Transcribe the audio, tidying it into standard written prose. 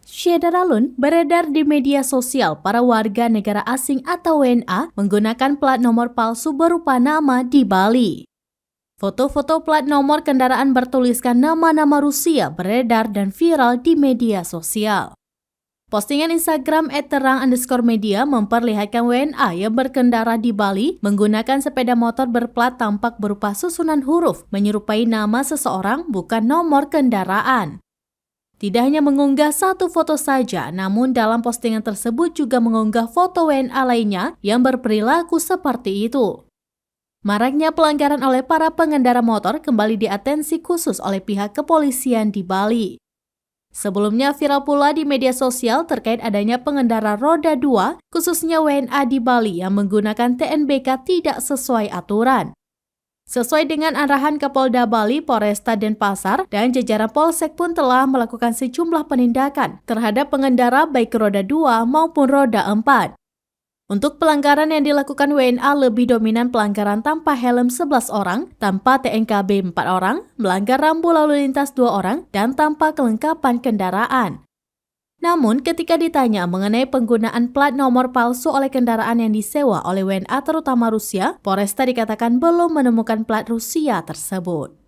Syederalun beredar di media sosial para warga negara asing atau WNA menggunakan plat nomor palsu berupa nama di Bali. Foto-foto plat nomor kendaraan bertuliskan nama-nama Rusia beredar dan viral di media sosial. Postingan Instagram @terang_media memperlihatkan WNA yang berkendara di Bali menggunakan sepeda motor berplat tampak berupa susunan huruf menyerupai nama seseorang bukan nomor kendaraan. Tidak hanya mengunggah satu foto saja, namun dalam postingan tersebut juga mengunggah foto WNA lainnya yang berperilaku seperti itu. Maraknya pelanggaran oleh para pengendara motor kembali diatensi khusus oleh pihak kepolisian di Bali. Sebelumnya viral pula di media sosial terkait adanya pengendara roda 2, khususnya WNA di Bali yang menggunakan TNBK tidak sesuai aturan. Sesuai dengan arahan Kapolda Bali, Polresta Denpasar, dan jajaran Polsek pun telah melakukan sejumlah penindakan terhadap pengendara baik roda 2 maupun roda 4. Untuk pelanggaran yang dilakukan WNA lebih dominan pelanggaran tanpa helm 11 orang, tanpa TNKB 4 orang, melanggar rambu lalu lintas 2 orang, dan tanpa kelengkapan kendaraan. Namun ketika ditanya mengenai penggunaan plat nomor palsu oleh kendaraan yang disewa oleh WNA terutama Rusia, Polresta dikatakan belum menemukan plat Rusia tersebut.